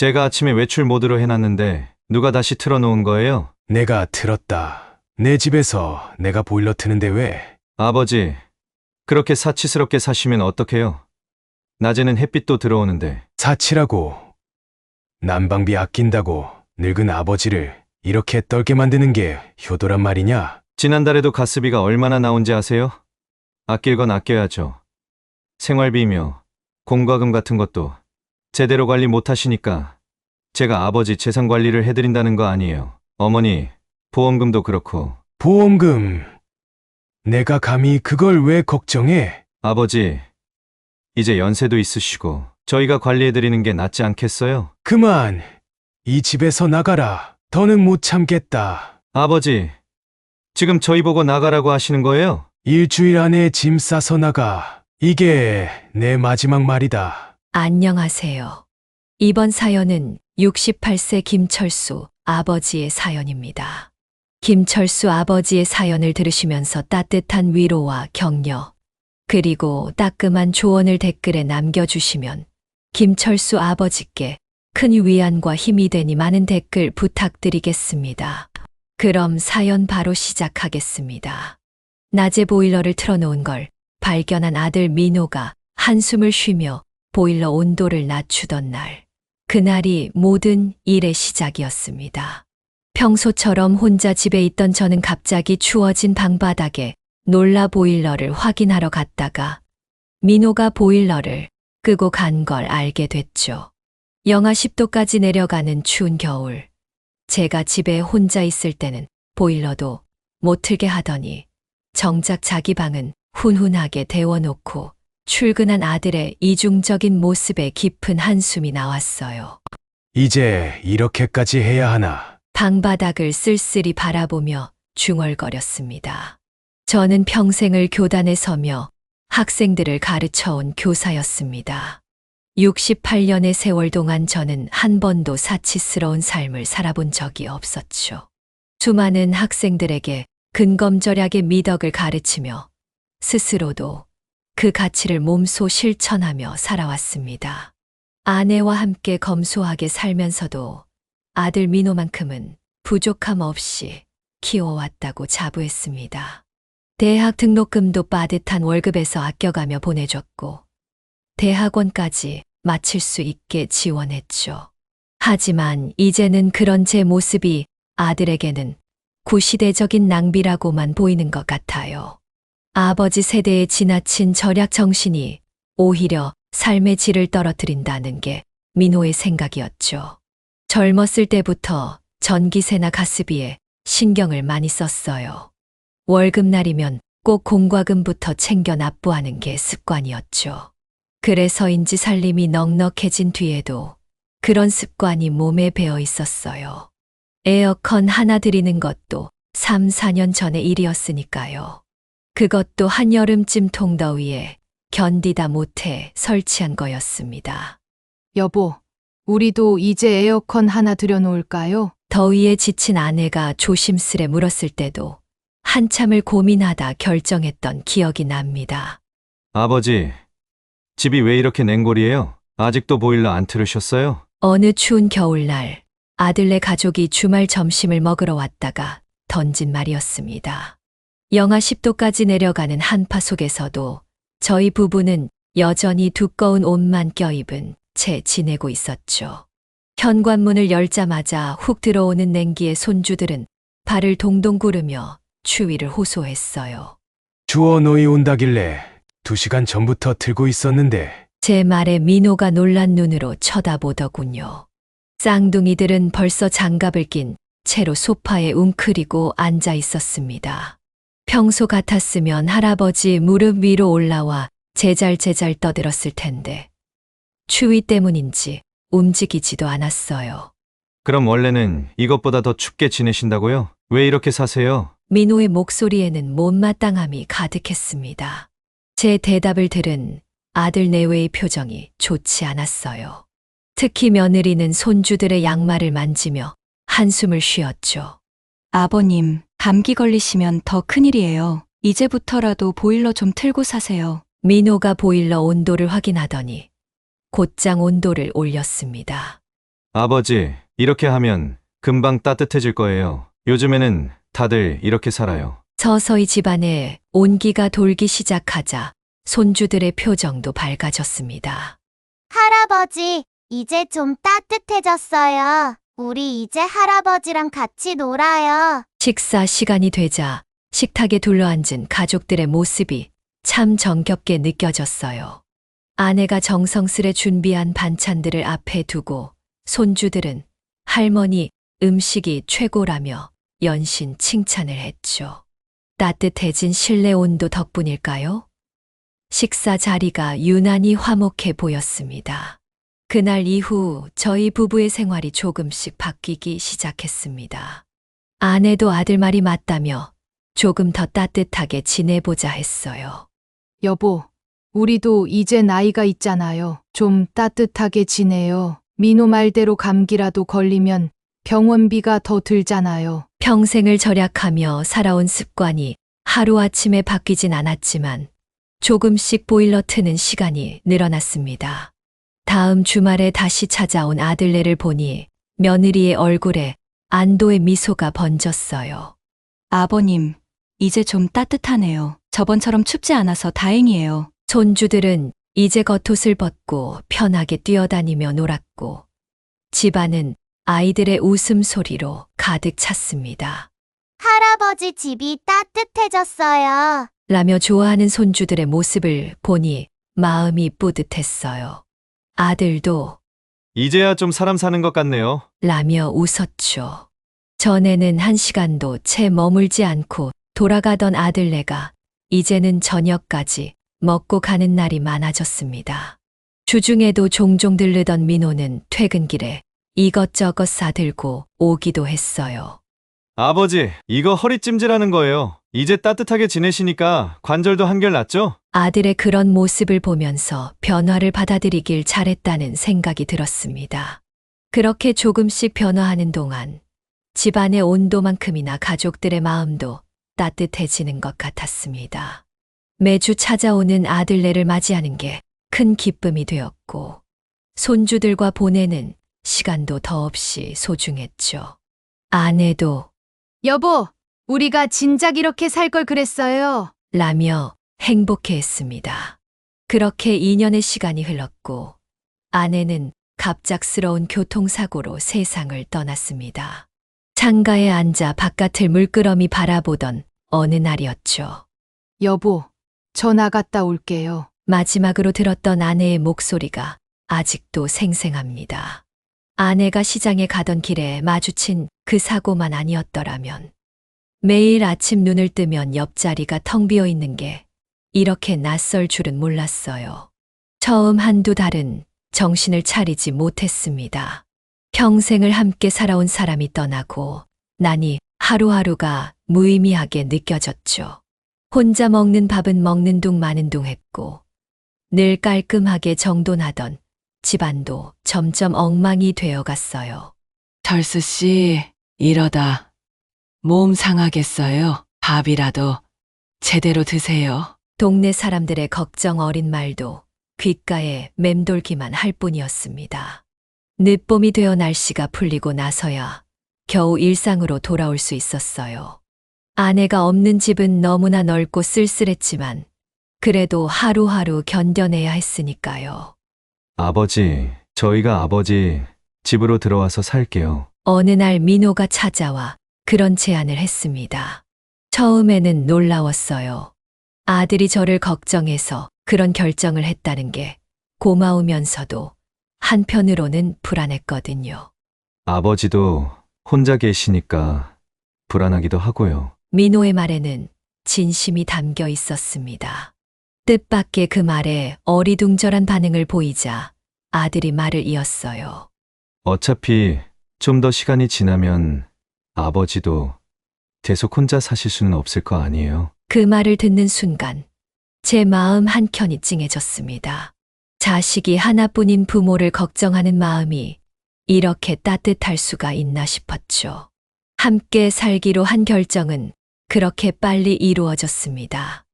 제가 아침에 외출 모드로 해놨는데 누가 다시 틀어놓은 거예요? 내가 틀었다. 내 집에서 내가 보일러 트는데 왜? 아버지, 그렇게 사치스럽게 사시면 어떡해요? 낮에는 햇빛도 들어오는데. 사치라고. 난방비 아낀다고 늙은 아버지를 이렇게 떨게 만드는 게 효도란 말이냐? 지난달에도 가스비가 얼마나 나온지 아세요? 아낄 건 아껴야죠. 생활비며 공과금 같은 것도 제대로 관리 못 하시니까 제가 아버지 재산 관리를 해드린다는 거 아니에요. 어머니, 보험금도 그렇고. 보험금. 내가 감히 그걸 왜 걱정해? 아버지, 이제 연세도 있으시고 저희가 관리해드리는 게 낫지 않겠어요? 그만. 이 집에서 나가라. 더는 못 참겠다. 아버지, 지금 저희 보고 나가라고 하시는 거예요? 일주일 안에 짐 싸서 나가. 이게 내 마지막 말이다. 안녕하세요. 이번 사연은 68세 김철수 아버지의 사연입니다. 김철수 아버지의 사연을 들으시면서 따뜻한 위로와 격려, 그리고 따끔한 조언을 댓글에 남겨주시면 김철수 아버지께 큰 위안과 힘이 되니 많은 댓글 부탁드리겠습니다. 그럼 사연 바로 시작하겠습니다. 낮에 보일러를 틀어놓은 걸 발견한 아들 민호가 한숨을 쉬며 보일러 온도를 낮추던 날. 그날이 모든 일의 시작이었습니다. 평소처럼 혼자 집에 있던 저는 갑자기 추워진 방바닥에 놀라 보일러를 확인하러 갔다가 민호가 보일러를 끄고 간 걸 알게 됐죠. 영하 10도까지 내려가는 추운 겨울. 제가 집에 혼자 있을 때는 보일러도 못 틀게 하더니 정작 자기 방은 훈훈하게 데워놓고 출근한 아들의 이중적인 모습에 깊은 한숨이 나왔어요. 이제 이렇게까지 해야 하나? 방바닥을 쓸쓸히 바라보며 중얼거렸습니다. 저는 평생을 교단에 서며 학생들을 가르쳐온 교사였습니다. 68년의 세월 동안 저는 한 번도 사치스러운 삶을 살아본 적이 없었죠. 수많은 학생들에게 근검절약의 미덕을 가르치며 스스로도 그 가치를 몸소 실천하며 살아왔습니다. 아내와 함께 검소하게 살면서도 아들 민호만큼은 부족함 없이 키워왔다고 자부했습니다. 대학 등록금도 빠듯한 월급에서 아껴가며 보내줬고 대학원까지 마칠 수 있게 지원했죠. 하지만 이제는 그런 제 모습이 아들에게는 구시대적인 낭비라고만 보이는 것 같아요. 아버지 세대의 지나친 절약 정신이 오히려 삶의 질을 떨어뜨린다는 게 민호의 생각이었죠. 젊었을 때부터 전기세나 가스비에 신경을 많이 썼어요. 월급날이면 꼭 공과금부터 챙겨 납부하는 게 습관이었죠. 그래서인지 살림이 넉넉해진 뒤에도 그런 습관이 몸에 배어 있었어요. 에어컨 하나 들이는 것도 3, 4년 전의 일이었으니까요. 그것도 한여름쯤 통더위에 견디다 못해 설치한 거였습니다. 여보, 우리도 이제 에어컨 하나 들여놓을까요? 더위에 지친 아내가 조심스레 물었을 때도 한참을 고민하다 결정했던 기억이 납니다. 아버지, 집이 왜 이렇게 냉골이에요? 아직도 보일러 안 틀으셨어요? 어느 추운 겨울날 아들네 가족이 주말 점심을 먹으러 왔다가 던진 말이었습니다. 영하 10도까지 내려가는 한파 속에서도 저희 부부는 여전히 두꺼운 옷만 껴입은 채 지내고 있었죠. 현관문을 열자마자 훅 들어오는 냉기에 손주들은 발을 동동 구르며 추위를 호소했어요. 주워 너희 온다길래 2시간 전부터 틀고 있었는데. 제 말에 민호가 놀란 눈으로 쳐다보더군요. 쌍둥이들은 벌써 장갑을 낀 채로 소파에 웅크리고 앉아 있었습니다. 평소 같았으면 할아버지 무릎 위로 올라와 제잘제잘 떠들었을 텐데 추위 때문인지 움직이지도 않았어요. 그럼 원래는 이것보다 더 춥게 지내신다고요? 왜 이렇게 사세요? 민호의 목소리에는 못마땅함이 가득했습니다. 제 대답을 들은 아들 내외의 표정이 좋지 않았어요. 특히 며느리는 손주들의 양말을 만지며 한숨을 쉬었죠. 아버님, 감기 걸리시면 더 큰일이에요. 이제부터라도 보일러 좀 틀고 사세요. 민호가 보일러 온도를 확인하더니 곧장 온도를 올렸습니다. 아버지, 이렇게 하면 금방 따뜻해질 거예요. 요즘에는 다들 이렇게 살아요. 서서히 집안에 온기가 돌기 시작하자 손주들의 표정도 밝아졌습니다. 할아버지, 이제 좀 따뜻해졌어요. 우리 이제 할아버지랑 같이 놀아요. 식사 시간이 되자 식탁에 둘러앉은 가족들의 모습이 참 정겹게 느껴졌어요. 아내가 정성스레 준비한 반찬들을 앞에 두고 손주들은 할머니 음식이 최고라며 연신 칭찬을 했죠. 따뜻해진 실내 온도 덕분일까요? 식사 자리가 유난히 화목해 보였습니다. 그날 이후 저희 부부의 생활이 조금씩 바뀌기 시작했습니다. 아내도 아들 말이 맞다며 조금 더 따뜻하게 지내보자 했어요. 여보, 우리도 이제 나이가 있잖아요. 좀 따뜻하게 지내요. 민호 말대로 감기라도 걸리면 병원비가 더 들잖아요. 평생을 절약하며 살아온 습관이 하루아침에 바뀌진 않았지만 조금씩 보일러 트는 시간이 늘어났습니다. 다음 주말에 다시 찾아온 아들네를 보니 며느리의 얼굴에 안도의 미소가 번졌어요. 아버님, 이제 좀 따뜻하네요. 저번처럼 춥지 않아서 다행이에요. 손주들은 이제 겉옷을 벗고 편하게 뛰어다니며 놀았고 집안은 아이들의 웃음소리로 가득 찼습니다. 할아버지 집이 따뜻해졌어요. 라며 좋아하는 손주들의 모습을 보니 마음이 뿌듯했어요. 아들도 이제야 좀 사람 사는 것 같네요. 라며 웃었죠. 전에는 한 시간도 채 머물지 않고 돌아가던 아들네가 이제는 저녁까지 먹고 가는 날이 많아졌습니다. 주중에도 종종 들르던 민호는 퇴근길에 이것저것 사들고 오기도 했어요. 아버지, 이거 허리 찜질하는 거예요. 이제 따뜻하게 지내시니까 관절도 한결 낫죠? 아들의 그런 모습을 보면서 변화를 받아들이길 잘했다는 생각이 들었습니다. 그렇게 조금씩 변화하는 동안 집안의 온도만큼이나 가족들의 마음도 따뜻해지는 것 같았습니다. 매주 찾아오는 아들네를 맞이하는 게 큰 기쁨이 되었고 손주들과 보내는 시간도 더없이 소중했죠. 아내도 여보, 우리가 진작 이렇게 살 걸 그랬어요. 라며 행복해했습니다. 그렇게 2년의 시간이 흘렀고 아내는 갑작스러운 교통사고로 세상을 떠났습니다. 창가에 앉아 바깥을 물끄러미 바라보던 어느 날이었죠. 여보, 저 나갔다 올게요. 마지막으로 들었던 아내의 목소리가 아직도 생생합니다. 아내가 시장에 가던 길에 마주친 그 사고만 아니었더라면 매일 아침 눈을 뜨면 옆자리가 텅 비어 있는 게 이렇게 낯설 줄은 몰랐어요. 처음 한두 달은 정신을 차리지 못했습니다. 평생을 함께 살아온 사람이 떠나고 나니 하루하루가 무의미하게 느껴졌죠. 혼자 먹는 밥은 먹는 둥 마는 둥 했고 늘 깔끔하게 정돈하던 집안도 점점 엉망이 되어갔어요. 철수 씨, 이러다 몸 상하겠어요. 밥이라도 제대로 드세요. 동네 사람들의 걱정 어린 말도 귓가에 맴돌기만 할 뿐이었습니다. 늦봄이 되어 날씨가 풀리고 나서야 겨우 일상으로 돌아올 수 있었어요. 아내가 없는 집은 너무나 넓고 쓸쓸했지만 그래도 하루하루 견뎌내야 했으니까요. 아버지, 저희가 아버지 집으로 들어와서 살게요. 어느 날 민호가 찾아와 그런 제안을 했습니다. 처음에는 놀라웠어요. 아들이 저를 걱정해서 그런 결정을 했다는 게 고마우면서도 한편으로는 불안했거든요. 아버지도 혼자 계시니까 불안하기도 하고요. 민호의 말에는 진심이 담겨 있었습니다. 뜻밖의 그 말에 어리둥절한 반응을 보이자 아들이 말을 이었어요. 어차피 좀 더 시간이 지나면 아버지도 계속 혼자 사실 수는 없을 거 아니에요. 그 말을 듣는 순간 제 마음 한켠이 찡해졌습니다. 자식이 하나뿐인 부모를 걱정하는 마음이 이렇게 따뜻할 수가 있나 싶었죠. 함께 살기로 한 결정은 그렇게 빨리 이루어졌습니다.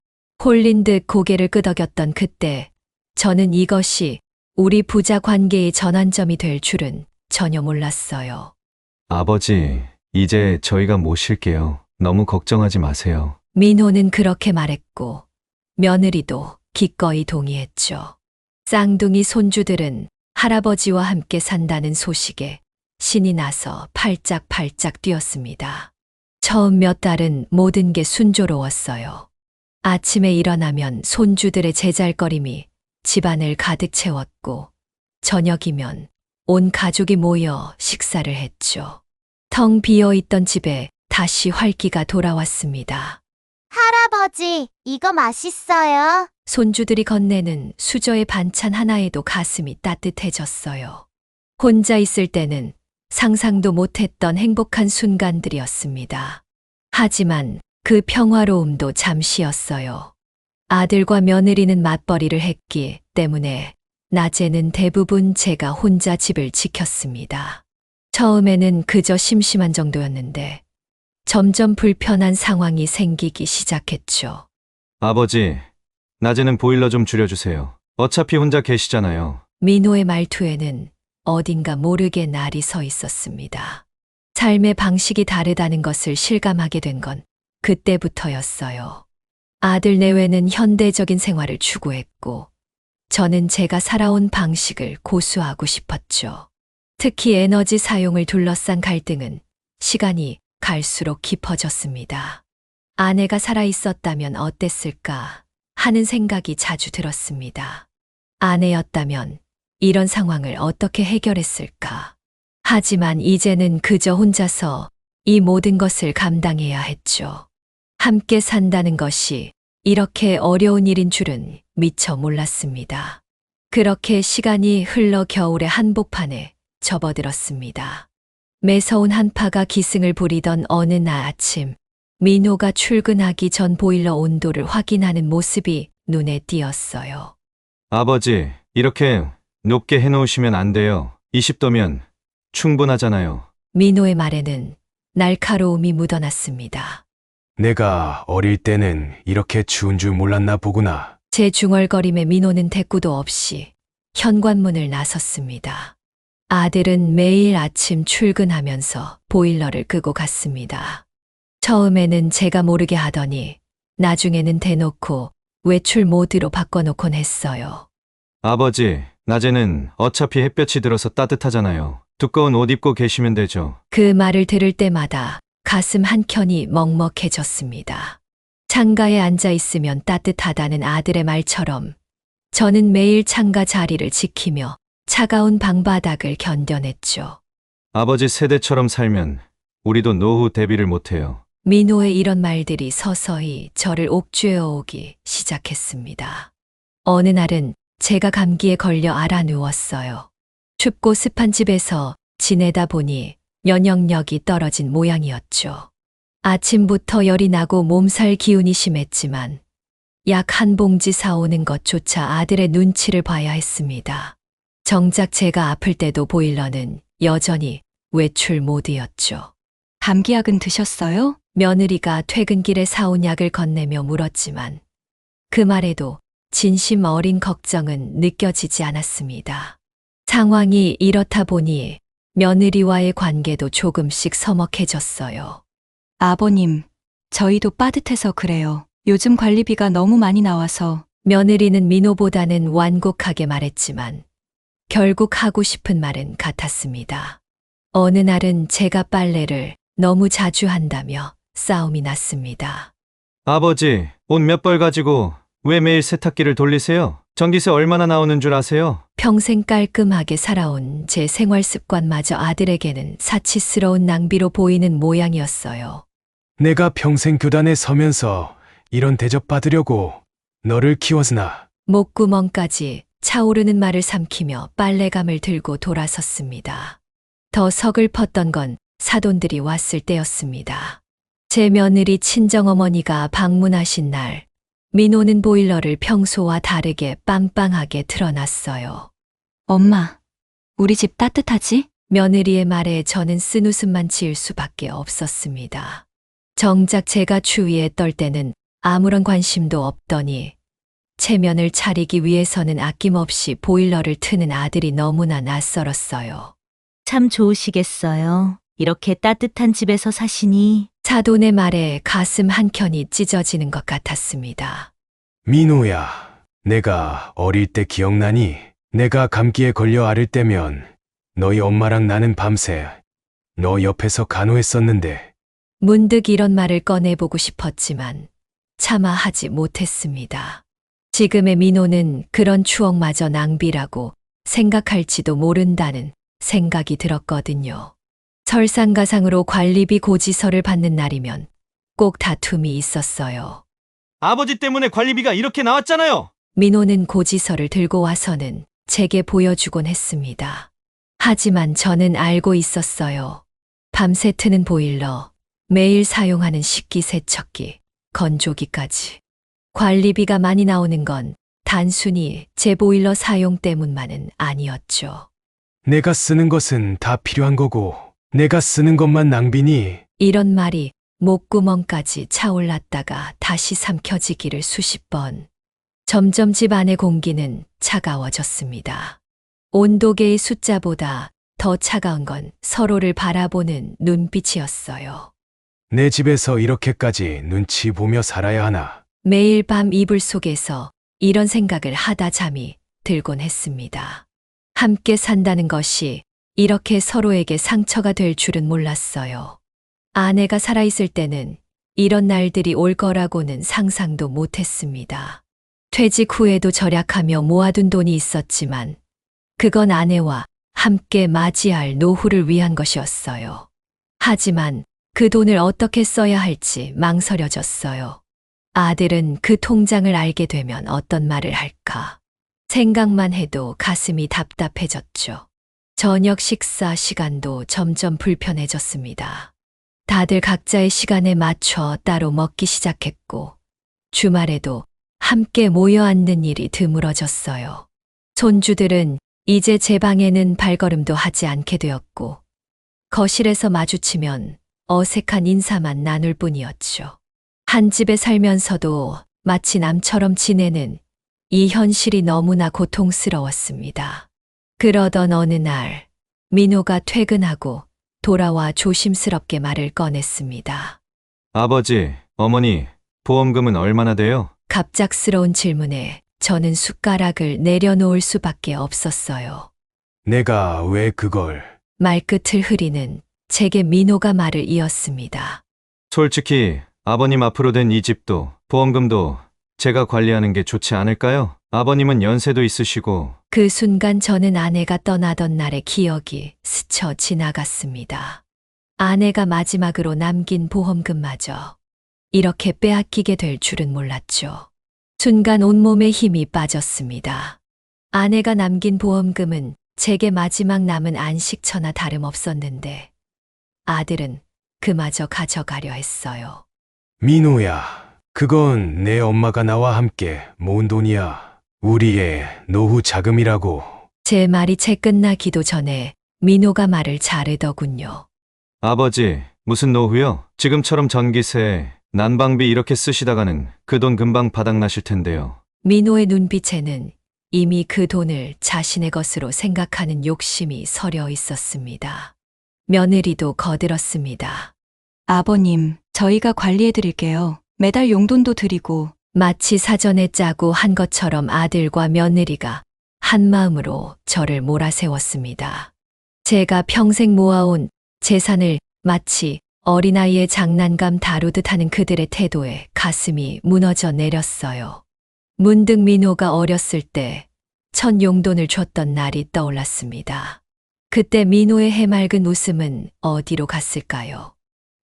홀린 듯 고개를 끄덕였던 그때 저는 이것이 우리 부자 관계의 전환점이 될 줄은 전혀 몰랐어요. 아버지, 이제 저희가 모실게요. 너무 걱정하지 마세요. 민호는 그렇게 말했고 며느리도 기꺼이 동의했죠. 쌍둥이 손주들은 할아버지와 함께 산다는 소식에 신이 나서 팔짝팔짝 뛰었습니다. 처음 몇 달은 모든 게 순조로웠어요. 아침에 일어나면 손주들의 제잘거림이 집안을 가득 채웠고 저녁이면 온 가족이 모여 식사를 했죠. 텅 비어 있던 집에 다시 활기가 돌아왔습니다. 할아버지, 이거 맛있어요. 손주들이 건네는 수저의 반찬 하나에도 가슴이 따뜻해졌어요. 혼자 있을 때는 상상도 못했던 행복한 순간들이었습니다. 하지만 그 평화로움도 잠시였어요. 아들과 며느리는 맞벌이를 했기 때문에 낮에는 대부분 제가 혼자 집을 지켰습니다. 처음에는 그저 심심한 정도였는데 점점 불편한 상황이 생기기 시작했죠. 아버지, 낮에는 보일러 좀 줄여주세요. 어차피 혼자 계시잖아요. 민호의 말투에는 어딘가 모르게 날이 서 있었습니다. 삶의 방식이 다르다는 것을 실감하게 된 건 그때부터였어요. 아들 내외는 현대적인 생활을 추구했고 저는 제가 살아온 방식을 고수하고 싶었죠. 특히 에너지 사용을 둘러싼 갈등은 시간이 갈수록 깊어졌습니다. 아내가 살아 있었다면 어땠을까 하는 생각이 자주 들었습니다. 아내였다면 이런 상황을 어떻게 해결했을까? 하지만 이제는 그저 혼자서 이 모든 것을 감당해야 했죠. 함께 산다는 것이 이렇게 어려운 일인 줄은 미처 몰랐습니다. 그렇게 시간이 흘러 겨울의 한복판에 접어들었습니다. 매서운 한파가 기승을 부리던 어느 날 아침, 민호가 출근하기 전 보일러 온도를 확인하는 모습이 눈에 띄었어요. 아버지, 이렇게 높게 해놓으시면 안 돼요. 20도면 충분하잖아요. 민호의 말에는 날카로움이 묻어났습니다. 내가 어릴 때는 이렇게 추운 줄 몰랐나 보구나. 제 중얼거림에 민호는 대꾸도 없이 현관문을 나섰습니다. 아들은 매일 아침 출근하면서 보일러를 끄고 갔습니다. 처음에는 제가 모르게 하더니 나중에는 대놓고 외출 모드로 바꿔놓곤 했어요. 아버지, 낮에는 어차피 햇볕이 들어서 따뜻하잖아요. 두꺼운 옷 입고 계시면 되죠. 그 말을 들을 때마다 가슴 한켠이 먹먹해졌습니다. 창가에 앉아 있으면 따뜻하다는 아들의 말처럼 저는 매일 창가 자리를 지키며 차가운 방바닥을 견뎌냈죠. 아버지 세대처럼 살면 우리도 노후 대비를 못해요. 민호의 이런 말들이 서서히 저를 옥죄어 오기 시작했습니다. 어느 날은 제가 감기에 걸려 알아 누웠어요. 춥고 습한 집에서 지내다 보니 면역력이 떨어진 모양이었죠. 아침부터 열이 나고 몸살 기운이 심했지만 약 한 봉지 사오는 것조차 아들의 눈치를 봐야 했습니다. 정작 제가 아플 때도 보일러는 여전히 외출 모드였죠. 감기약은 드셨어요? 며느리가 퇴근길에 사온 약을 건네며 물었지만 그 말에도 진심 어린 걱정은 느껴지지 않았습니다. 상황이 이렇다 보니 며느리와의 관계도 조금씩 서먹해졌어요. 아버님, 저희도 빠듯해서 그래요. 요즘 관리비가 너무 많이 나와서. 며느리는 민호보다는 완곡하게 말했지만 결국 하고 싶은 말은 같았습니다. 어느 날은 제가 빨래를 너무 자주 한다며 싸움이 났습니다. 아버지, 옷 몇 벌 가지고 왜 매일 세탁기를 돌리세요? 전기세 얼마나 나오는 줄 아세요? 평생 깔끔하게 살아온 제 생활 습관마저 아들에게는 사치스러운 낭비로 보이는 모양이었어요. 내가 평생 교단에 서면서 이런 대접 받으려고 너를 키웠으나 목구멍까지 차오르는 말을 삼키며 빨래감을 들고 돌아섰습니다. 더 서글펐던 건 사돈들이 왔을 때였습니다. 제 며느리 친정어머니가 방문하신 날, 민호는 보일러를 평소와 다르게 빵빵하게 틀어놨어요. 엄마, 우리 집 따뜻하지? 며느리의 말에 저는 쓴웃음만 지을 수밖에 없었습니다. 정작 제가 추위에 떨 때는 아무런 관심도 없더니 체면을 차리기 위해서는 아낌없이 보일러를 트는 아들이 너무나 낯설었어요. 참 좋으시겠어요. 이렇게 따뜻한 집에서 사시니. 사돈의 말에 가슴 한켠이 찢어지는 것 같았습니다. 민호야, 내가 어릴 때 기억나니? 내가 감기에 걸려 앓을 때면 너희 엄마랑 나는 밤새 너 옆에서 간호했었는데. 문득 이런 말을 꺼내보고 싶었지만 차마 하지 못했습니다. 지금의 민호는 그런 추억마저 낭비라고 생각할지도 모른다는 생각이 들었거든요. 설상가상으로 관리비 고지서를 받는 날이면 꼭 다툼이 있었어요. 아버지 때문에 관리비가 이렇게 나왔잖아요. 민호는 고지서를 들고 와서는 제게 보여주곤 했습니다. 하지만 저는 알고 있었어요. 밤새 트는 보일러, 매일 사용하는 식기세척기, 건조기까지. 관리비가 많이 나오는 건 단순히 제 보일러 사용 때문만은 아니었죠. 내가 쓰는 것은 다 필요한 거고 내가 쓰는 것만 낭비니? 이런 말이 목구멍까지 차올랐다가 다시 삼켜지기를 수십 번. 점점 집 안의 공기는 차가워졌습니다. 온도계의 숫자보다 더 차가운 건 서로를 바라보는 눈빛이었어요. 내 집에서 이렇게까지 눈치 보며 살아야 하나? 매일 밤 이불 속에서 이런 생각을 하다 잠이 들곤 했습니다. 함께 산다는 것이 이렇게 서로에게 상처가 될 줄은 몰랐어요. 아내가 살아있을 때는 이런 날들이 올 거라고는 상상도 못했습니다. 퇴직 후에도 절약하며 모아둔 돈이 있었지만 그건 아내와 함께 맞이할 노후를 위한 것이었어요. 하지만 그 돈을 어떻게 써야 할지 망설여졌어요. 아들은 그 통장을 알게 되면 어떤 말을 할까? 생각만 해도 가슴이 답답해졌죠. 저녁 식사 시간도 점점 불편해졌습니다. 다들 각자의 시간에 맞춰 따로 먹기 시작했고, 주말에도 함께 모여 앉는 일이 드물어졌어요. 손주들은 이제 제 방에는 발걸음도 하지 않게 되었고, 거실에서 마주치면 어색한 인사만 나눌 뿐이었죠. 한 집에 살면서도 마치 남처럼 지내는 이 현실이 너무나 고통스러웠습니다. 그러던 어느 날, 민호가 퇴근하고 돌아와 조심스럽게 말을 꺼냈습니다. 아버지, 어머니, 보험금은 얼마나 돼요? 갑작스러운 질문에 저는 숟가락을 내려놓을 수밖에 없었어요. 내가 왜 그걸? 말끝을 흐리는 제게 민호가 말을 이었습니다. 솔직히 아버님 앞으로 된 이 집도 보험금도 제가 관리하는 게 좋지 않을까요? 아버님은 연세도 있으시고. 그 순간 저는 아내가 떠나던 날의 기억이 스쳐 지나갔습니다. 아내가 마지막으로 남긴 보험금마저 이렇게 빼앗기게 될 줄은 몰랐죠. 순간 온몸에 힘이 빠졌습니다. 아내가 남긴 보험금은 제게 마지막 남은 안식처나 다름없었는데 아들은 그마저 가져가려 했어요. 민호야, 그건 내 엄마가 나와 함께 모은 돈이야. 우리의 노후 자금이라고. 제 말이 채 끝나기도 전에 민호가 말을 자르더군요. 아버지, 무슨 노후요? 지금처럼 전기세, 난방비 이렇게 쓰시다가는 그 돈 금방 바닥나실 텐데요. 민호의 눈빛에는 이미 그 돈을 자신의 것으로 생각하는 욕심이 서려 있었습니다. 며느리도 거들었습니다. 아버님, 저희가 관리해 드릴게요. 매달 용돈도 드리고. 마치 사전에 짜고 한 것처럼 아들과 며느리가 한마음으로 저를 몰아세웠습니다. 제가 평생 모아온 재산을 마치 어린아이의 장난감 다루듯 하는 그들의 태도에 가슴이 무너져 내렸어요. 문득 민호가 어렸을 때 첫 용돈을 줬던 날이 떠올랐습니다. 그때 민호의 해맑은 웃음은 어디로 갔을까요?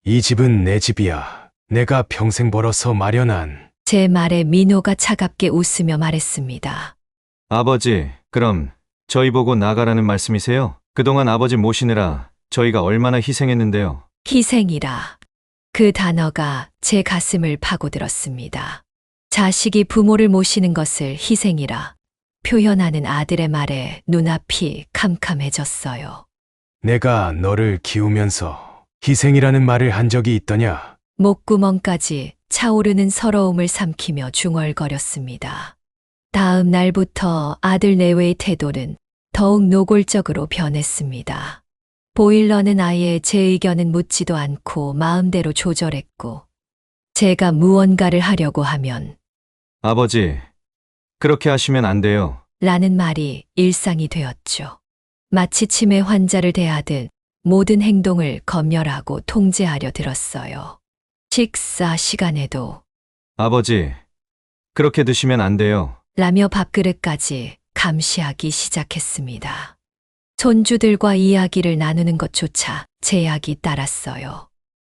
이 집은 내 집이야. 내가 평생 벌어서 마련한. 제 말에 민호가 차갑게 웃으며 말했습니다. 아버지, 그럼 저희 보고 나가라는 말씀이세요? 그동안 아버지 모시느라 저희가 얼마나 희생했는데요. 희생이라. 그 단어가 제 가슴을 파고들었습니다. 자식이 부모를 모시는 것을 희생이라 표현하는 아들의 말에 눈앞이 캄캄해졌어요. 내가 너를 키우면서 희생이라는 말을 한 적이 있더냐? 목구멍까지 차오르는 서러움을 삼키며 중얼거렸습니다. 다음 날부터 아들 내외의 태도는 더욱 노골적으로 변했습니다. 보일러는 아예 제 의견은 묻지도 않고 마음대로 조절했고, 제가 무언가를 하려고 하면 아버지, 그렇게 하시면 안 돼요. 라는 말이 일상이 되었죠. 마치 치매 환자를 대하듯 모든 행동을 검열하고 통제하려 들었어요. 식사 시간에도 아버지, 그렇게 드시면 안 돼요. 라며 밥그릇까지 감시하기 시작했습니다. 손주들과 이야기를 나누는 것조차 제약이 따랐어요.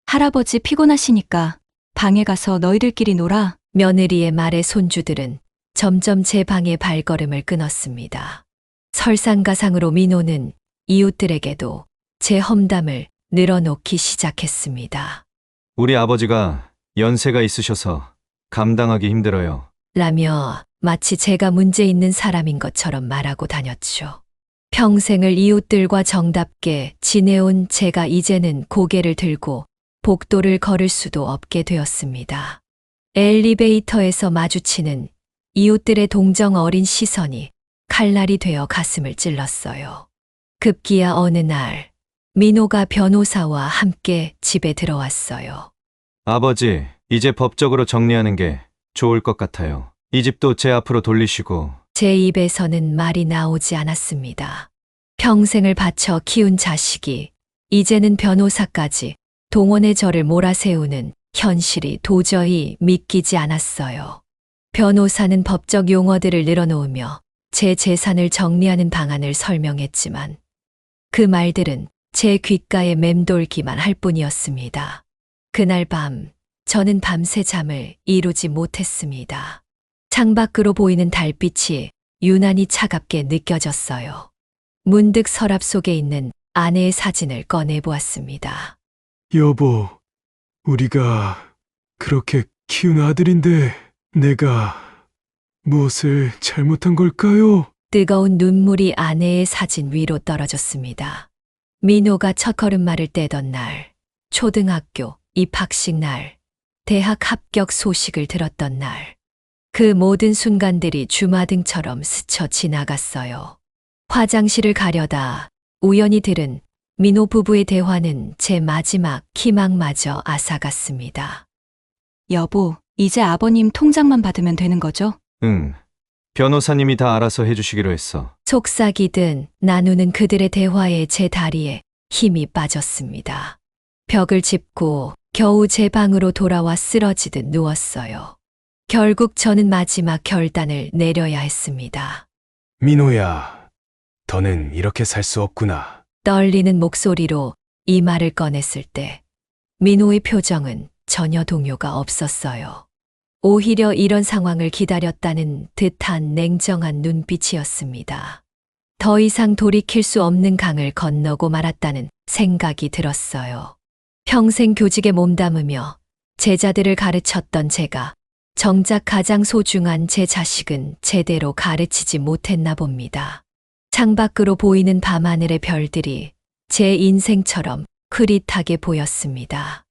할아버지 피곤하시니까 방에 가서 너희들끼리 놀아. 며느리의 말에 손주들은 점점 제 방의 발걸음을 끊었습니다. 설상가상으로 민호는 이웃들에게도 제 험담을 늘어놓기 시작했습니다. 우리 아버지가 연세가 있으셔서 감당하기 힘들어요. 라며 마치 제가 문제 있는 사람인 것처럼 말하고 다녔죠. 평생을 이웃들과 정답게 지내온 제가 이제는 고개를 들고 복도를 걸을 수도 없게 되었습니다. 엘리베이터에서 마주치는 이웃들의 동정 어린 시선이 칼날이 되어 가슴을 찔렀어요. 급기야 어느 날 민호가 변호사와 함께 집에 들어왔어요. 아버지, 이제 법적으로 정리하는 게 좋을 것 같아요. 이 집도 제 앞으로 돌리시고. 제 입에서는 말이 나오지 않았습니다. 평생을 바쳐 키운 자식이 이제는 변호사까지 동원의 저를 몰아세우는 현실이 도저히 믿기지 않았어요. 변호사는 법적 용어들을 늘어놓으며 제 재산을 정리하는 방안을 설명했지만 그 말들은 제 귓가에 맴돌기만 할 뿐이었습니다. 그날 밤 저는 밤새 잠을 이루지 못했습니다. 창밖으로 보이는 달빛이 유난히 차갑게 느껴졌어요. 문득 서랍 속에 있는 아내의 사진을 꺼내 보았습니다. 여보, 우리가 그렇게 키운 아들인데 내가 무엇을 잘못한 걸까요? 뜨거운 눈물이 아내의 사진 위로 떨어졌습니다. 민호가 첫걸음마를 떼던 날, 초등학교 입학식 날, 대학 합격 소식을 들었던 날, 그 모든 순간들이 주마등처럼 스쳐 지나갔어요. 화장실을 가려다 우연히 들은 민호 부부의 대화는 제 마지막 희망마저 앗아갔습니다. 여보, 이제 아버님 통장만 받으면 되는 거죠? 응. 변호사님이 다 알아서 해주시기로 했어. 속삭이듯 나누는 그들의 대화에 제 다리에 힘이 빠졌습니다. 벽을 짚고 겨우 제 방으로 돌아와 쓰러지듯 누웠어요. 결국 저는 마지막 결단을 내려야 했습니다. 민호야, 더는 이렇게 살 수 없구나. 떨리는 목소리로 이 말을 꺼냈을 때 민호의 표정은 전혀 동요가 없었어요. 오히려 이런 상황을 기다렸다는 듯한 냉정한 눈빛이었습니다. 더 이상 돌이킬 수 없는 강을 건너고 말았다는 생각이 들었어요. 평생 교직에 몸담으며 제자들을 가르쳤던 제가 정작 가장 소중한 제 자식은 제대로 가르치지 못했나 봅니다. 창밖으로 보이는 밤하늘의 별들이 제 인생처럼 흐릿하게 보였습니다.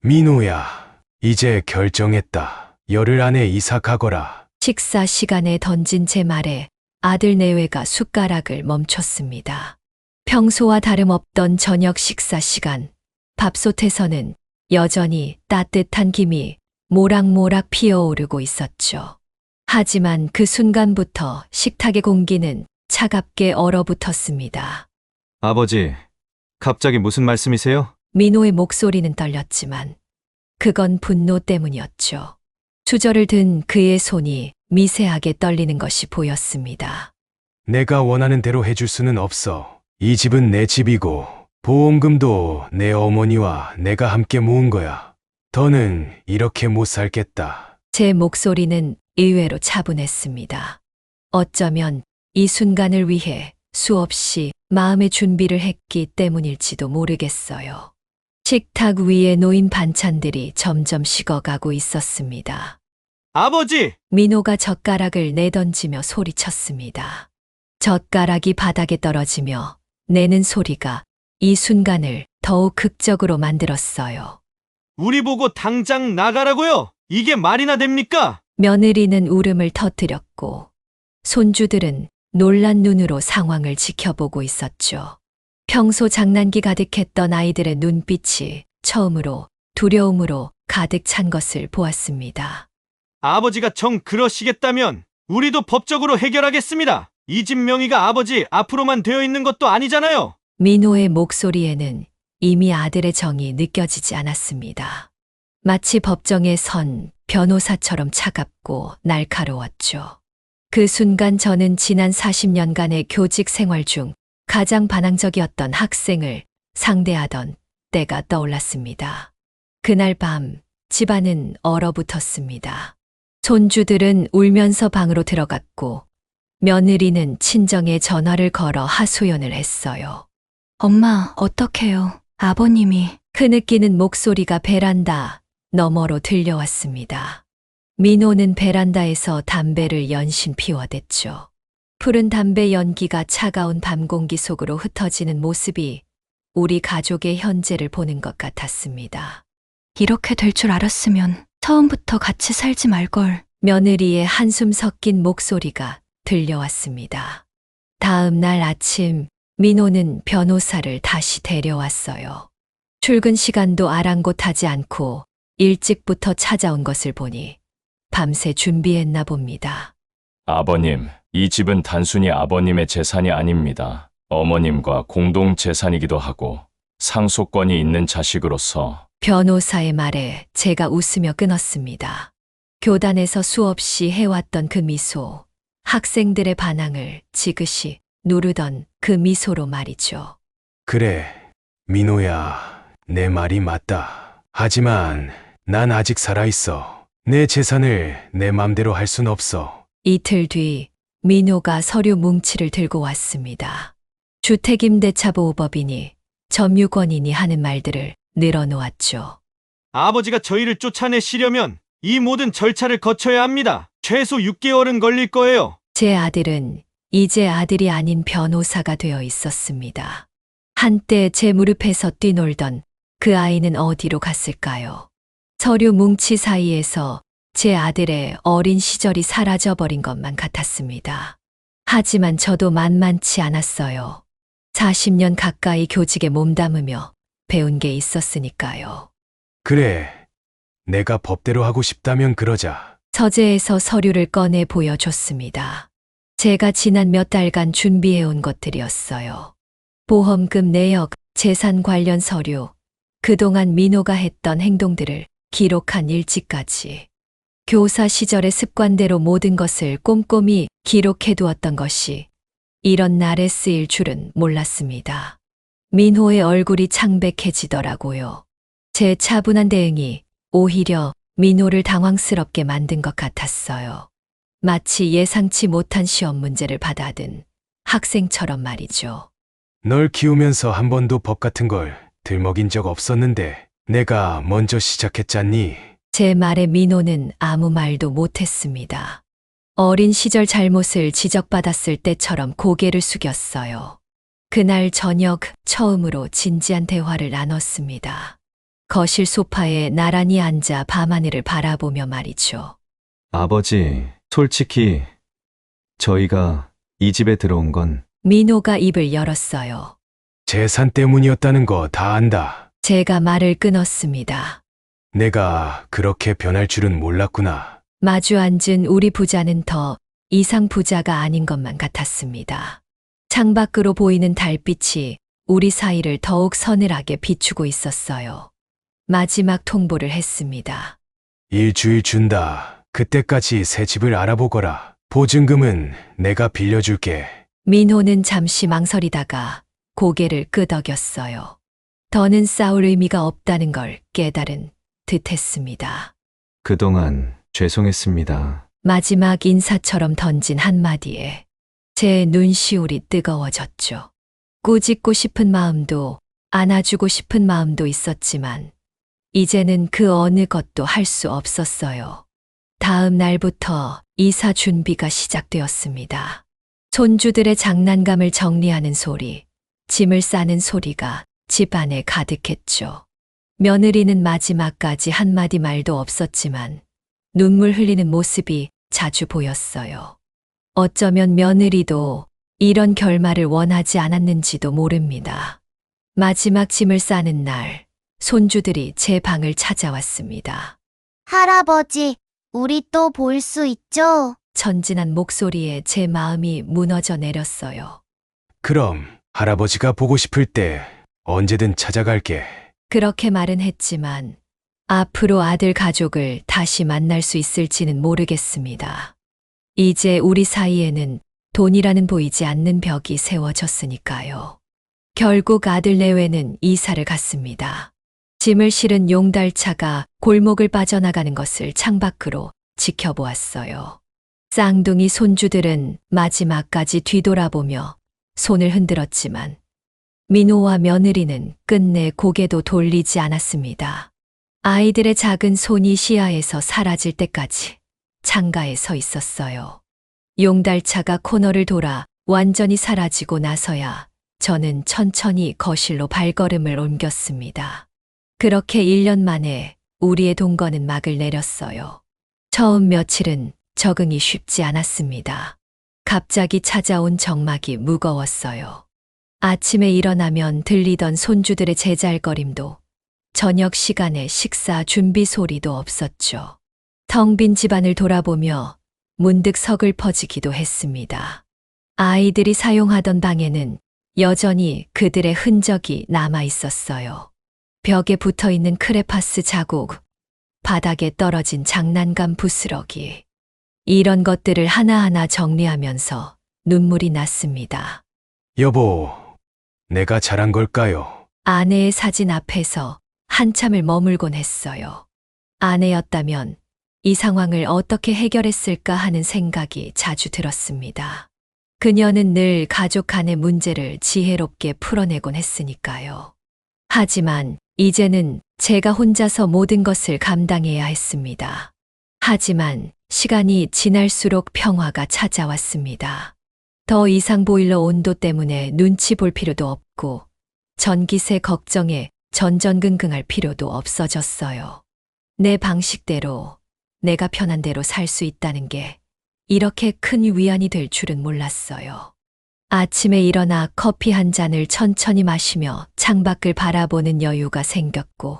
민호야, 이제 결정했다. 열흘 안에 이사 가거라. 식사 시간에 던진 제 말에 아들 내외가 숟가락을 멈췄습니다. 평소와 다름없던 저녁 식사 시간, 밥솥에서는 여전히 따뜻한 김이 모락모락 피어오르고 있었죠. 하지만 그 순간부터 식탁의 공기는 차갑게 얼어붙었습니다. 아버지, 갑자기 무슨 말씀이세요? 민호의 목소리는 떨렸지만 그건 분노 때문이었죠. 수저를 든 그의 손이 미세하게 떨리는 것이 보였습니다. 내가 원하는 대로 해줄 수는 없어. 이 집은 내 집이고 보험금도 내 어머니와 내가 함께 모은 거야. 더는 이렇게 못 살겠다. 제 목소리는 의외로 차분했습니다. 어쩌면 이 순간을 위해 수없이 마음의 준비를 했기 때문일지도 모르겠어요. 식탁 위에 놓인 반찬들이 점점 식어가고 있었습니다. 아버지! 민호가 젓가락을 내던지며 소리쳤습니다. 젓가락이 바닥에 떨어지며 내는 소리가 이 순간을 더욱 극적으로 만들었어요. 우리 보고 당장 나가라고요! 이게 말이나 됩니까? 며느리는 울음을 터뜨렸고 손주들은 놀란 눈으로 상황을 지켜보고 있었죠. 평소 장난기 가득했던 아이들의 눈빛이 처음으로 두려움으로 가득 찬 것을 보았습니다. 아버지가 정 그러시겠다면 우리도 법적으로 해결하겠습니다. 이 집 명의가 아버지 앞으로만 되어 있는 것도 아니잖아요. 민호의 목소리에는 이미 아들의 정이 느껴지지 않았습니다. 마치 법정에 선 변호사처럼 차갑고 날카로웠죠. 그 순간 저는 지난 40년간의 교직 생활 중 가장 반항적이었던 학생을 상대하던 때가 떠올랐습니다. 그날 밤 집안은 얼어붙었습니다. 손주들은 울면서 방으로 들어갔고 며느리는 친정에 전화를 걸어 하소연을 했어요. 엄마, 어떡해요? 아버님이. 흐느끼는 목소리가 베란다 너머로 들려왔습니다. 민호는 베란다에서 담배를 연신 피워댔죠. 푸른 담배 연기가 차가운 밤 공기 속으로 흩어지는 모습이 우리 가족의 현재를 보는 것 같았습니다. 이렇게 될 줄 알았으면 처음부터 같이 살지 말걸. 며느리의 한숨 섞인 목소리가 들려왔습니다. 다음 날 아침 민호는 변호사를 다시 데려왔어요. 출근 시간도 아랑곳하지 않고 일찍부터 찾아온 것을 보니 밤새 준비했나 봅니다. 아버님, 이 집은 단순히 아버님의 재산이 아닙니다. 어머님과 공동 재산이기도 하고 상속권이 있는 자식으로서 변호사의 말에 제가 웃으며 끊었습니다. 교단에서 수없이 해왔던 그 미소, 학생들의 반항을 지그시 누르던 그 미소로 말이죠. 그래, 민호야, 내 말이 맞다. 하지만 난 아직 살아있어. 내 재산을 내 맘대로 할 순 없어. 이틀 뒤 민호가 서류 뭉치를 들고 왔습니다. 주택임대차보호법이니 점유권이니 하는 말들을 늘어놓았죠. 아버지가 저희를 쫓아내시려면 이 모든 절차를 거쳐야 합니다. 최소 6개월은 걸릴 거예요. 제 아들은 이제 아들이 아닌 변호사가 되어 있었습니다. 한때 제 무릎에서 뛰놀던 그 아이는 어디로 갔을까요? 서류 뭉치 사이에서 제 아들의 어린 시절이 사라져버린 것만 같았습니다. 하지만 저도 만만치 않았어요. 40년 가까이 교직에 몸담으며 배운 게 있었으니까요. 그래, 내가 법대로 하고 싶다면 그러자. 서재에서 서류를 꺼내 보여줬습니다. 제가 지난 몇 달간 준비해온 것들이었어요. 보험금 내역, 재산 관련 서류, 그동안 민호가 했던 행동들을 기록한 일지까지. 교사 시절의 습관대로 모든 것을 꼼꼼히 기록해두었던 것이 이런 날에 쓰일 줄은 몰랐습니다. 민호의 얼굴이 창백해지더라고요. 제 차분한 대응이 오히려 민호를 당황스럽게 만든 것 같았어요. 마치 예상치 못한 시험 문제를 받아든 학생처럼 말이죠. 널 키우면서 한 번도 법 같은 걸 들먹인 적 없었는데 내가 먼저 시작했잖니. 제 말에 민호는 아무 말도 못했습니다. 어린 시절 잘못을 지적받았을 때처럼 고개를 숙였어요. 그날 저녁 처음으로 진지한 대화를 나눴습니다. 거실 소파에 나란히 앉아 밤하늘을 바라보며 말이죠. 아버지, 솔직히 저희가 이 집에 들어온 건 민호가 입을 열었어요. 재산 때문이었다는 거 다 안다. 제가 말을 끊었습니다. 내가 그렇게 변할 줄은 몰랐구나. 마주 앉은 우리 부자는 더 이상 부자가 아닌 것만 같았습니다. 창밖으로 보이는 달빛이 우리 사이를 더욱 서늘하게 비추고 있었어요. 마지막 통보를 했습니다. 일주일 준다. 그때까지 새 집을 알아보거라. 보증금은 내가 빌려줄게. 민호는 잠시 망설이다가 고개를 끄덕였어요. 더는 싸울 의미가 없다는 걸 깨달은 듯했습니다. 그동안 죄송했습니다. 마지막 인사처럼 던진 한마디에 제 눈시울이 뜨거워졌죠. 꾸짖고 싶은 마음도 안아주고 싶은 마음도 있었지만 이제는 그 어느 것도 할 수 없었어요. 다음 날부터 이사 준비가 시작되었습니다. 손주들의 장난감을 정리하는 소리, 짐을 싸는 소리가 집 안에 가득했죠. 며느리는 마지막까지 한마디 말도 없었지만 눈물 흘리는 모습이 자주 보였어요. 어쩌면 며느리도 이런 결말을 원하지 않았는지도 모릅니다. 마지막 짐을 싸는 날, 손주들이 제 방을 찾아왔습니다. 할아버지, 우리 또 볼 수 있죠? 천진한 목소리에 제 마음이 무너져 내렸어요. 그럼 할아버지가 보고 싶을 때 언제든 찾아갈게. 그렇게 말은 했지만 앞으로 아들 가족을 다시 만날 수 있을지는 모르겠습니다. 이제 우리 사이에는 돈이라는 보이지 않는 벽이 세워졌으니까요. 결국 아들 내외는 이사를 갔습니다. 짐을 실은 용달차가 골목을 빠져나가는 것을 창밖으로 지켜보았어요. 쌍둥이 손주들은 마지막까지 뒤돌아보며 손을 흔들었지만 민호와 며느리는 끝내 고개도 돌리지 않았습니다. 아이들의 작은 손이 시야에서 사라질 때까지 창가에 서 있었어요. 용달차가 코너를 돌아 완전히 사라지고 나서야 저는 천천히 거실로 발걸음을 옮겼습니다. 그렇게 1년 만에 우리의 동거는 막을 내렸어요. 처음 며칠은 적응이 쉽지 않았습니다. 갑자기 찾아온 적막이 무거웠어요. 아침에 일어나면 들리던 손주들의 제잘거림도 저녁 시간에 식사 준비 소리도 없었죠. 텅 빈 집안을 돌아보며 문득 서글퍼지기도 했습니다. 아이들이 사용하던 방에는 여전히 그들의 흔적이 남아 있었어요. 벽에 붙어 있는 크레파스 자국, 바닥에 떨어진 장난감 부스러기. 이런 것들을 하나하나 정리하면서 눈물이 났습니다. 여보, 내가 잘한 걸까요? 아내의 사진 앞에서 한참을 머물곤 했어요. 아내였다면 이 상황을 어떻게 해결했을까 하는 생각이 자주 들었습니다. 그녀는 늘 가족 간의 문제를 지혜롭게 풀어내곤 했으니까요. 하지만 이제는 제가 혼자서 모든 것을 감당해야 했습니다. 하지만 시간이 지날수록 평화가 찾아왔습니다. 더 이상 보일러 온도 때문에 눈치 볼 필요도 없고 전기세 걱정에 전전긍긍할 필요도 없어졌어요. 내 방식대로 내가 편한 대로 살 수 있다는 게 이렇게 큰 위안이 될 줄은 몰랐어요. 아침에 일어나 커피 한 잔을 천천히 마시며 창밖을 바라보는 여유가 생겼고,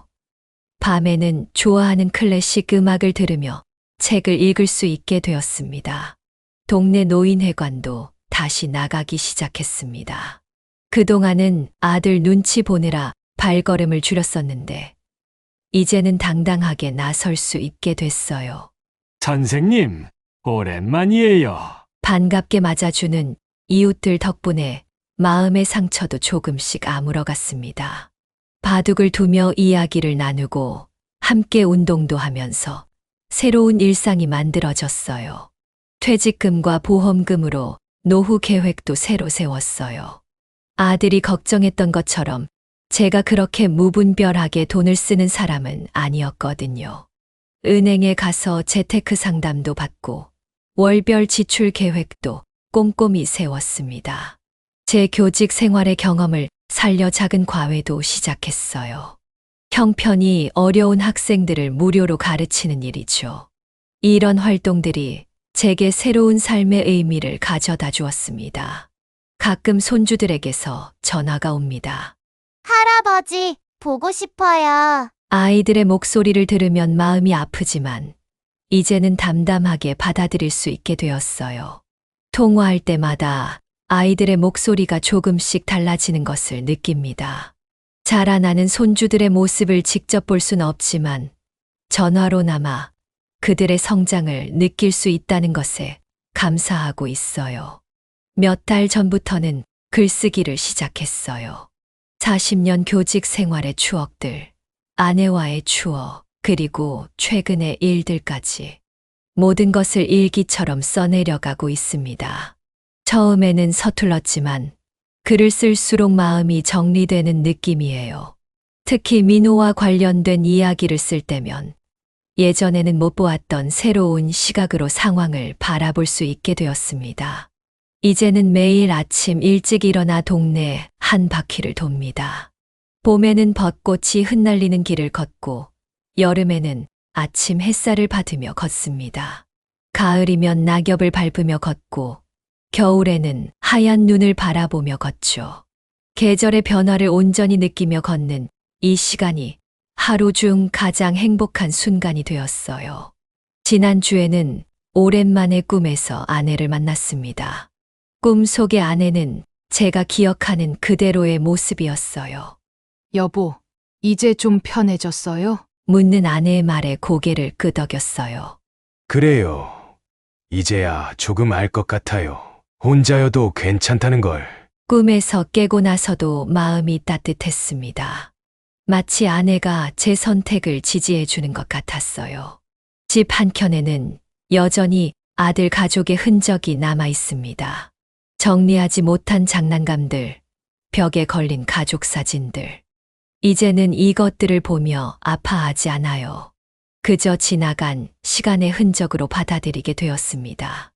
밤에는 좋아하는 클래식 음악을 들으며 책을 읽을 수 있게 되었습니다. 동네 노인회관도 다시 나가기 시작했습니다. 그동안은 아들 눈치 보느라 발걸음을 줄였었는데, 이제는 당당하게 나설 수 있게 됐어요. 선생님, 오랜만이에요. 반갑게 맞아주는 이웃들 덕분에 마음의 상처도 조금씩 아물어갔습니다. 바둑을 두며 이야기를 나누고 함께 운동도 하면서 새로운 일상이 만들어졌어요. 퇴직금과 보험금으로 노후 계획도 새로 세웠어요. 아들이 걱정했던 것처럼 제가 그렇게 무분별하게 돈을 쓰는 사람은 아니었거든요. 은행에 가서 재테크 상담도 받고 월별 지출 계획도 꼼꼼히 세웠습니다. 제 교직 생활의 경험을 살려 작은 과외도 시작했어요. 형편이 어려운 학생들을 무료로 가르치는 일이죠. 이런 활동들이 제게 새로운 삶의 의미를 가져다 주었습니다. 가끔 손주들에게서 전화가 옵니다. 할아버지, 보고 싶어요. 아이들의 목소리를 들으면 마음이 아프지만 이제는 담담하게 받아들일 수 있게 되었어요. 통화할 때마다 아이들의 목소리가 조금씩 달라지는 것을 느낍니다. 자라나는 손주들의 모습을 직접 볼 수는 없지만 전화로나마 그들의 성장을 느낄 수 있다는 것에 감사하고 있어요. 몇 달 전부터는 글쓰기를 시작했어요. 40년 교직 생활의 추억들, 아내와의 추억, 그리고 최근의 일들까지 모든 것을 일기처럼 써내려가고 있습니다. 처음에는 서툴렀지만 글을 쓸수록 마음이 정리되는 느낌이에요. 특히 민호와 관련된 이야기를 쓸 때면 예전에는 못 보았던 새로운 시각으로 상황을 바라볼 수 있게 되었습니다. 이제는 매일 아침 일찍 일어나 동네 한 바퀴를 돕니다. 봄에는 벚꽃이 흩날리는 길을 걷고 여름에는 아침 햇살을 받으며 걷습니다. 가을이면 낙엽을 밟으며 걷고 겨울에는 하얀 눈을 바라보며 걷죠. 계절의 변화를 온전히 느끼며 걷는 이 시간이 하루 중 가장 행복한 순간이 되었어요. 지난주에는 오랜만에 꿈에서 아내를 만났습니다. 꿈 속의 아내는 제가 기억하는 그대로의 모습이었어요. 여보, 이제 좀 편해졌어요? 묻는 아내의 말에 고개를 끄덕였어요. 그래요. 이제야 조금 알 것 같아요. 혼자여도 괜찮다는 걸. 꿈에서 깨고 나서도 마음이 따뜻했습니다. 마치 아내가 제 선택을 지지해 주는 것 같았어요. 집 한켠에는 여전히 아들 가족의 흔적이 남아 있습니다. 정리하지 못한 장난감들, 벽에 걸린 가족 사진들. 이제는 이것들을 보며 아파하지 않아요. 그저 지나간 시간의 흔적으로 받아들이게 되었습니다.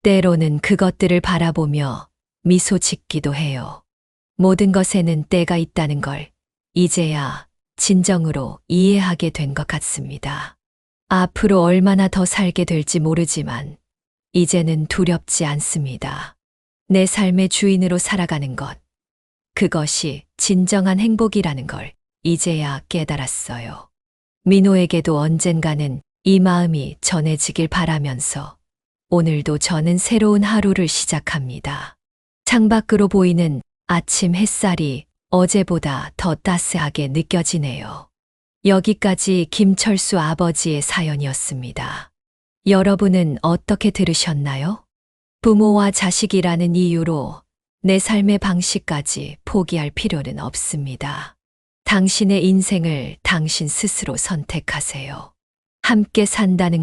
때로는 그것들을 바라보며 미소 짓기도 해요. 모든 것에는 때가 있다는 걸 이제야 진정으로 이해하게 된 것 같습니다. 앞으로 얼마나 더 살게 될지 모르지만 이제는 두렵지 않습니다. 내 삶의 주인으로 살아가는 것. 그것이 진정한 행복이라는 걸 이제야 깨달았어요. 민호에게도 언젠가는 이 마음이 전해지길 바라면서 오늘도 저는 새로운 하루를 시작합니다. 창밖으로 보이는 아침 햇살이 어제보다 더 따스하게 느껴지네요. 여기까지 김철수 아버지의 사연이었습니다. 여러분은 어떻게 들으셨나요? 부모와 자식이라는 이유로 내 삶의 방식까지 포기할 필요는 없습니다. 당신의 인생을 당신 스스로 선택하세요. 함께 산다는